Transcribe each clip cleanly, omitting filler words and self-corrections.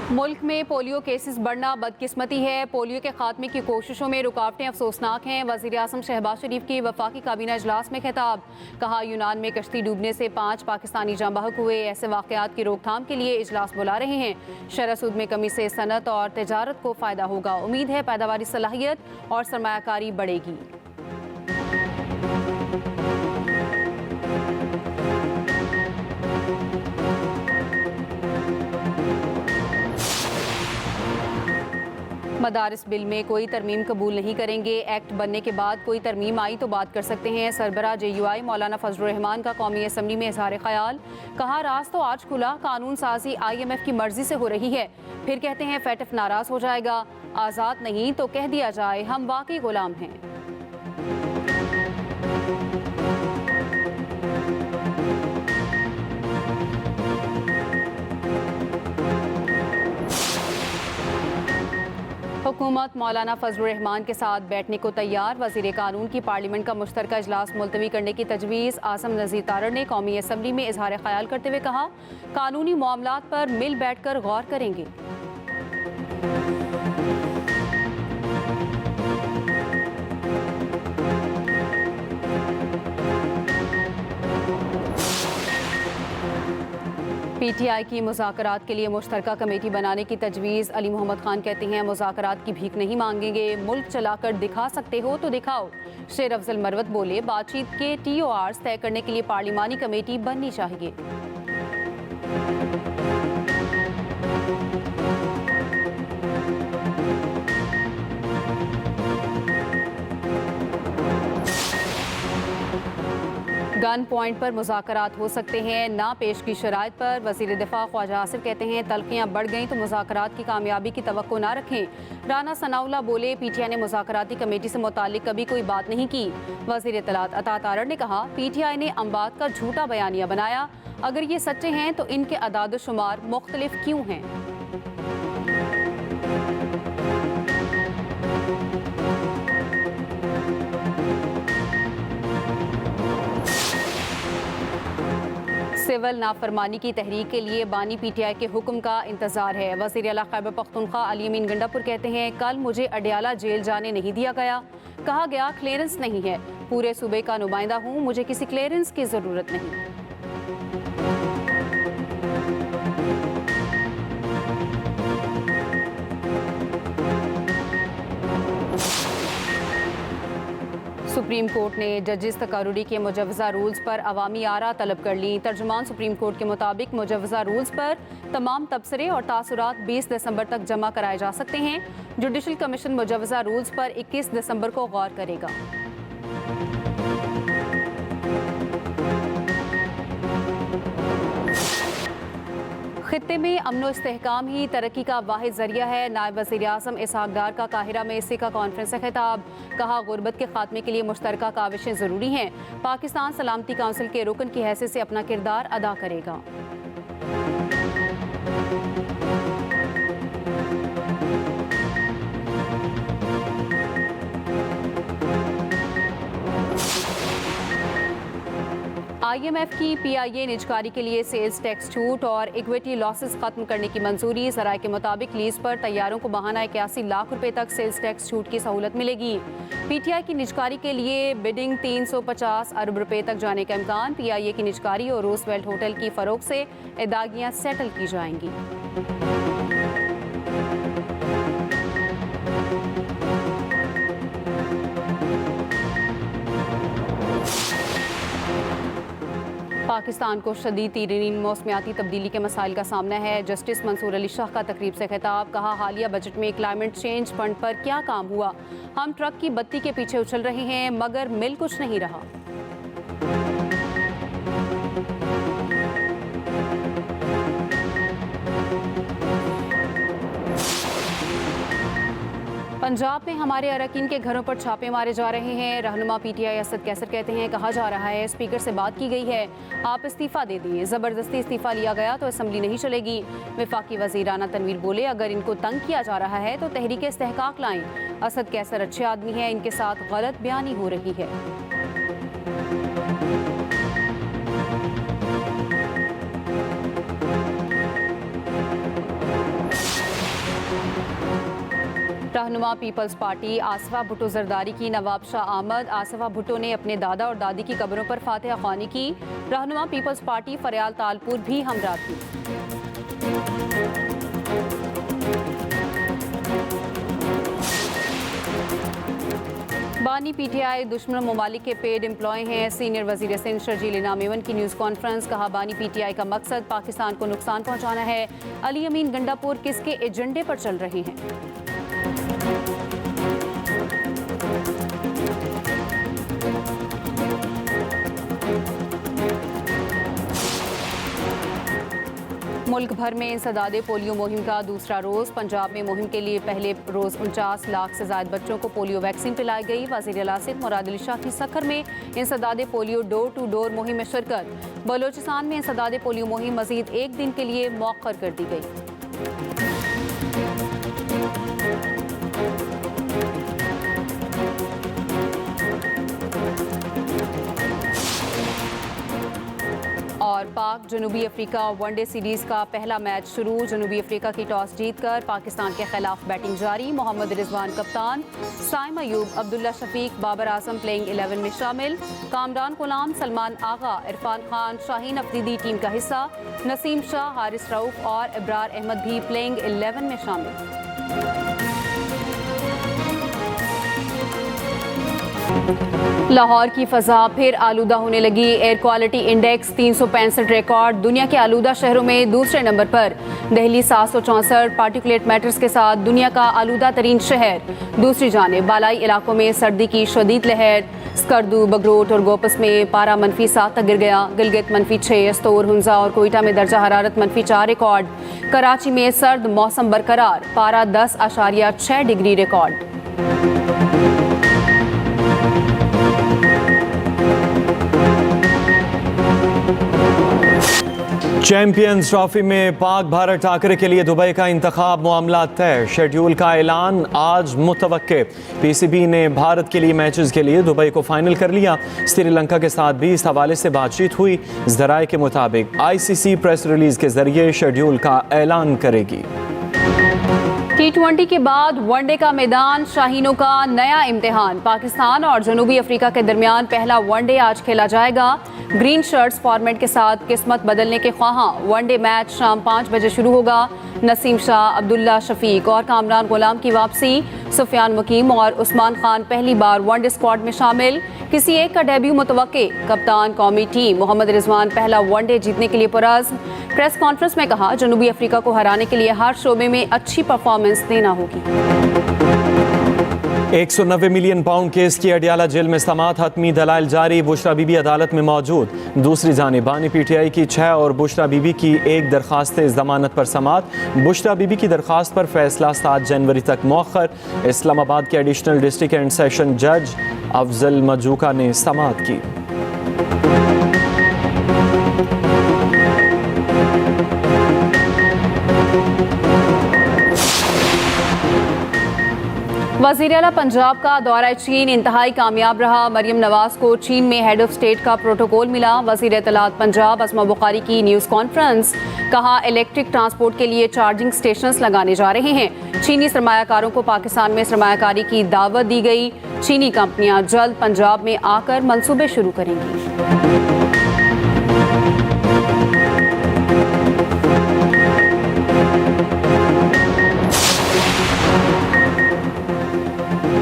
मुल्क में polio cases बढ़ना बदकिस्मती है। पोलियो के खात्मे की कोशिशों में रुकावटें अफसोसनाक हैं। वज़ीर आज़म शहबाज शरीफ की वफाकी काबीना इजलास में खिताब। कहा, यूनान में कश्ती डूबने से 5 पाकिस्तानी जाँ बहक हुए। ऐसे वाक़यात की रोकथाम के लिए इजलास बुला रहे हैं। शरह सूद में कमी से सनत और तजारत को फ़ायदा होगा। उम्मीद है पैदावारी सलाहियत और सरमायाकारी बढ़ेगी। मदारिस बिल में कोई तरमीम कबूल नहीं करेंगे। एक्ट बनने के बाद कोई तरमीम आई तो बात कर सकते हैं। सरबराह JUI मौलाना फजलुर रहमान का कौमी असम्बली में इजहार ख्याल। कहा, राज तो आज खुला, कानून साजी IMF की मर्जी से हो रही है। फिर कहते हैं FATF नाराज हो जाएगा। आज़ाद नहीं तो कह दिया जाए हम वाकई गुलाम हैं। हुकूमत मौलाना फजलुर रहमान के साथ बैठने को तैयार। वज़ीर कानून की पार्लियामेंट का मुश्तरका इजलास मुलतवी करने की तजवीज़। आसम नज़ीर तारड़ ने कौमी असम्बली में इजहार ख्याल करते हुए कहा, कानूनी मामलात पर मिल बैठ कर गौर करेंगे। PTI की मुज़ाकरात के लिए मुश्तरका कमेटी बनाने की तजवीज़। अली मोहम्मद खान कहते हैं, मुज़ाकरात की भीख नहीं मांगेंगे, मुल्क चलाकर दिखा सकते हो तो दिखाओ। शेर अफजल मरवत बोले, बातचीत के TORs तय करने के लिए पार्लिमानी कमेटी बननी चाहिए। गन पॉइंट पर मुज़ाकरात हो सकते हैं, ना पेश की शराइत पर। वज़ीर दिफा ख्वाजा आसिफ कहते हैं, तलखियाँ बढ़ गईं तो मुज़ाकरात की कामयाबी की तवक्को ना रखें। राना सनाउल्लाह बोले, PTI ने मुज़ाकराती कमेटी से मुताल्लिक कभी कोई बात नहीं की। वज़ीर इत्तलात अता तारड़ ने कहा, PTI ने अम्बात का झूठा बयानिया बनाया। अगर ये सच्चे हैं तो इनके अदाद शुमार मुख्तलिफ क्यों हैं? सिविल नाफरमानी की तहरीक के लिए बानी PTI के हुक्म का इंतजार है। वज़ीर आला खैबर पख्तूनख्वा अली अमीन गंडापुर कहते हैं, कल मुझे अडयाला जेल जाने नहीं दिया गया। कहा गया क्लियरेंस नहीं है, पूरे सूबे का नुमाइंदा हूँ, मुझे किसी क्लियरेंस की ज़रूरत नहीं। सुप्रीम कोर्ट ने जजिस तकर्रुरी के मुजव्वज़ा रूल्स पर अवामी आरा तलब कर ली। तर्जुमान सुप्रीम कोर्ट के मुताबिक मुजव्वज़ा रूल्स पर तमाम तबसरे और तासुरात 20 दिसंबर तक जमा कराए जा सकते हैं। जुडिशल कमीशन मुजव्वज़ा रूल्स पर 21 दिसंबर को गौर करेगा। खित्ते में अमनो इस्तेहकाम ही तरक्की का वाहिद जरिया है। नायब वज़ीर आज़म इसहाक डार का काहिरा में सिका कॉन्फ्रेंस से खिताब। कहा, गुर्बत के खात्मे के लिए मुश्तरका काविशें ज़रूरी हैं। पाकिस्तान सलामती काउंसिल के रुकन की हैसियत से अपना किरदार अदा करेगा। IMF की PIA निजकारी के लिए सेल्स टैक्स छूट और इक्विटी लॉसेस खत्म करने की मंजूरी। ज़राए के मुताबिक लीज पर तैयारों को बहाना 81 लाख रुपए तक सेल्स टैक्स छूट की सहूलत मिलेगी। PTI की निजकारी के लिए बिडिंग 350 अरब रुपए तक जाने का इम्कान। PIA की निजकारी और रूजवेल्ट होटल की फरोख से अदागियाँ सेटल की जाएंगी। पाकिस्तान को शदीद तरीन मौसमियाती तब्दीली के मसाइल का सामना है। जस्टिस मंसूर अली शाह का तकरीब से खिताब। कहा, हालिया बजट में क्लाइमेट चेंज फंड पर क्या काम हुआ? हम ट्रक की बत्ती के पीछे उछल रहे हैं मगर मिल कुछ नहीं रहा। पंजाब में हमारे अरकान के घरों पर छापे मारे जा रहे हैं। रहनुमा PTI असद कैसर कहते हैं, कहा जा रहा है स्पीकर से बात की गई है, आप इस्तीफा दे दिए। ज़बरदस्ती इस्तीफा लिया गया तो असम्बली नहीं चलेगी। वफाकी वज़ीर राना तनवीर बोले, अगर इनको तंग किया जा रहा है तो तहरीक इस्तेहकाक लाएं। असद कैसर अच्छे आदमी हैं, इनके साथ गलत बयानी हो रही है। रहनुमा पीपल्स पार्टी आसिफा भुट्टो जरदारी की नवाब शाह आमद। आसिफा भुट्टो ने अपने दादा और दादी की कब्रों पर फातिहा ख्वानी की। रहनुमा पीपल्स पार्टी फरियाल तालपुर भी हमरा थी। बानी पीटीआई दुश्मन ममालिक के पेड एम्प्लॉय हैं। सीनियर वजीर सिंध शर्जील इनाम एवन की न्यूज़ कॉन्फ्रेंस। कहा बानी पीटीआई का मकसद पाकिस्तान को नुकसान पहुंचाना है। अली अमीन गंडापुर किसके एजेंडे पर चल रहे हैं? मुल्क भर में इंसदादे पोलियो मुहिम का दूसरा रोज़। पंजाब में मुहिम के लिए पहले रोज़ 49 लाख से ज़ायद बच्चों को पोलियो वैक्सीन पिलाई गई। वज़ीर आला सिंध मुराद अली शाह की सखर में इंसदादे पोलियो डोर टू डोर मुहिम में शिरकत। बलोचिस्तान में इंसदादे पोलियो मुहिम मज़ीद एक दिन के लिए मौखर कर दी गई। और पाक जनूबी अफ्रीका वनडे सीरीज का पहला मैच शुरू। जनूबी अफ्रीका की टॉस जीतकर पाकिस्तान के खिलाफ बैटिंग जारी। मोहम्मद रिजवान कप्तान, साइम अयूब, अब्दुल्ला शफीक, बाबर आजम प्लेइंग 11 में शामिल। कामरान गुलाम, सलमान आगा, इरफान खान, शाहीन अफरीदी टीम का हिस्सा। नसीम शाह, हारिस रऊफ और इब्रार अहमद भी प्लेइंग 11 में शामिल। लाहौर की फ़ज़ा फिर आलूदा होने लगी। Air quality index 365 record. दुनिया के आलूदा शहरों में दूसरे नंबर पर दिल्ली 764 पार्टिकुलेट मैटर्स के साथ दुनिया का आलूदा तरीन शहर। दूसरी जानिब बालाई इलाकों में सर्दी की शदीद लहर। स्कर्दू, बगरोट और गोपस में पारा -7 तक गिर गया। गिलगित -6, अस्तोर, हुंजा और कोयटा में दर्जा हरारत -4 रिकॉर्ड। कराची में सर्द मौसम बरकरार, पारा 10.6 डिग्री रिकॉर्ड। चैंपियंस ट्रॉफी में पाक भारत टाकरे के लिए दुबई का इंतखाब मामला तय। शेड्यूल का ऐलान आज मुतवक्के। पीसीबी ने भारत के लिए मैचेस के लिए दुबई को फाइनल कर लिया। श्रीलंका के साथ भी इस हवाले से बातचीत हुई। ज़राए के मुताबिक आईसीसी प्रेस रिलीज के जरिए शेड्यूल का ऐलान करेगी। T20 के बाद वनडे का मैदान, शाहीनों का नया इम्तिहान। पाकिस्तान और जनूबी अफ्रीका के दरमियान पहला वनडे आज खेला जाएगा। ग्रीन शर्ट्स फॉर्मेट के साथ किस्मत बदलने के ख्वाहां। वनडे मैच शाम 5 बजे शुरू होगा। नसीम शाह, अब्दुल्ला शफीक और कामरान गुलाम की वापसी। सुफियान मुकीम और उस्मान खान पहली बार वनडे स्क्वाड में शामिल। किसी एक का डेब्यू मुतवक्के। कप्तान कौमी टीम मोहम्मद रिजवान पहला वनडे जीतने के लिए पुरज़्म। प्रेस कॉन्फ्रेंस में कहा, जनूबी अफ्रीका को हराने के लिए हर शोबे में अच्छी परफॉर्मेंस देना होगी। 190 मिलियन पाउंड केस की अडियाला जेल में समाअत। हतमी दलाइल जारी। बुशरा बीबी अदालत में मौजूद। दूसरी जानिब बानी पीटीआई की 6 और बुशरा बीबी की 1 दरखास्त जमानत पर समाअत। बुशरा बीबी की दरखास्त पर फैसला 7 जनवरी तक मौखर। इस्लामाबाद के एडिशनल डिस्ट्रिक्ट एंड सेशन जज अफजल मजूका ने समाअत की। वज़ीर आला पंजाब का दौरा चीन इंतहाई कामयाब रहा। मरियम नवाज को चीन में हेड ऑफ स्टेट का प्रोटोकॉल मिला। वज़ीर इत्तलात पंजाब अस्मा बुखारी की न्यूज़ कॉन्फ्रेंस। कहा, इलेक्ट्रिक ट्रांसपोर्ट के लिए चार्जिंग स्टेशंस लगाने जा रहे हैं। चीनी सरमायाकारों को पाकिस्तान में सरमायाकारी की दावत दी गई। चीनी कंपनियां जल्द पंजाब में आकर मंसूबे शुरू करेंगी।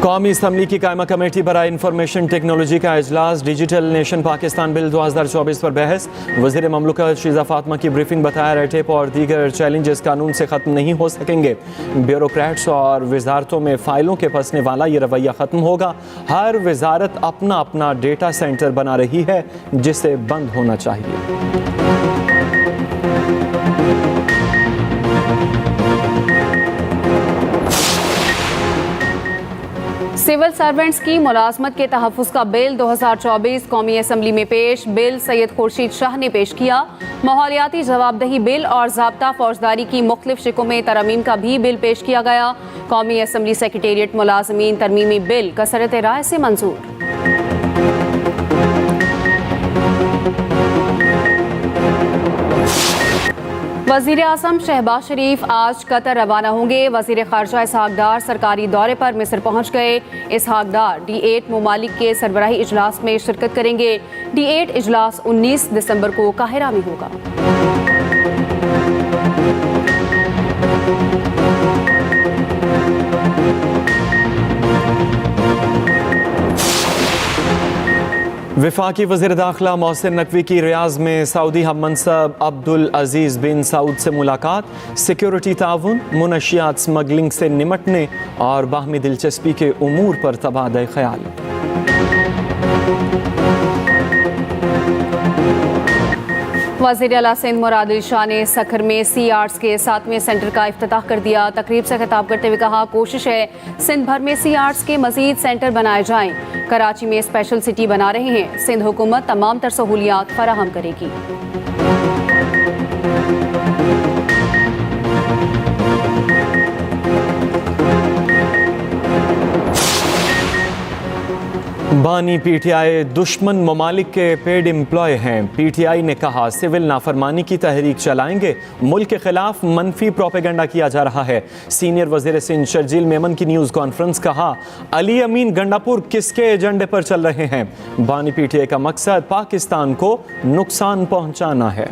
कौमी असम्बली की कायमा कमेटी बराए इंफॉर्मेशन टेक्नोलॉजी का इजलास। डिजिटल नेशन पाकिस्तान बिल 2024 पर बहस। वज़ीर ममलकत शीज़ा फातिमा की ब्रीफिंग। बताया, रेटेप और दीगर चैलेंजेस कानून से ख़त्म नहीं हो सकेंगे। ब्यूरोक्रेट्स और वजारतों में फ़ाइलों के फंसने वाला ये रवैया ख़त्म होगा। हर वजारत अपना अपना डेटा सेंटर बना रही है, जिसे बंद होना चाहिए। सिविल सर्वेंट्स की मुलाजमत के तहफ़्फ़ुज़ का बिल 2024 कौमी असम्बली में पेश। बिल सैयद खुर्शीद शाह ने पेश किया। माहौलियाती जवाबदेही बिल और ज़ाब्ता फौजदारी की मुख्तलिफ शिकों में तरमीम का भी बिल पेश किया गया। कौमी असम्बली सेक्रेटेरिएट मुलाजमीन तरमीमी बिल कसरत राय से मंजूर। वजीर आज़म शहबाज शरीफ आज कतर रवाना होंगे। वजीर खारजा इसहाक डार सरकारी दौरे पर मिस्र पहुंच गए। इसहाक डार D8 ममालिक के सरबराही इजलास में शिरकत करेंगे। D8 इजलास 19 दिसंबर को काहिरा में होगा। वफाकी वज़ीर दाखिला मोहसिन नकवी की रियाज में सऊदी हम मनसब अब्दुल अजीज़ बिन सऊद से मुलाकात। सिक्योरिटी ताउन, मुनशियात स्मगलिंग से निमटने और बाहमी दिलचस्पी के उमूर पर तबादला ख्याल। वज़ीर आला सिंध मुराद अली शाह ने सखर में सी आर्ट्स के 7वें सेंटर का इफ्तिताह कर दिया। तकरीब से खिताब करते हुए कहा, कोशिश है सिंध भर में सी आर्ट्स के मजीद सेंटर बनाए जाएं। कराची में स्पेशल सिटी बना रहे हैं। सिंध हुकूमत तमाम तर सहूलियात फराहम करेगी। बानी PTI दुश्मन ममालिक के पेड एम्प्लॉय हैं। PTI ने कहा सिविल नाफरमानी की तहरीक चलाएंगे। मुल्क के खिलाफ मनफी प्रोपेगेंडा किया जा रहा है। सीनियर वजीर सिंध शर्जील मेमन की न्यूज़ कॉन्फ्रेंस, कहा अली अमीन गंडापुर किसके एजेंडे पर चल रहे हैं। बानी PTI का मकसद पाकिस्तान को नुकसान पहुंचाना है।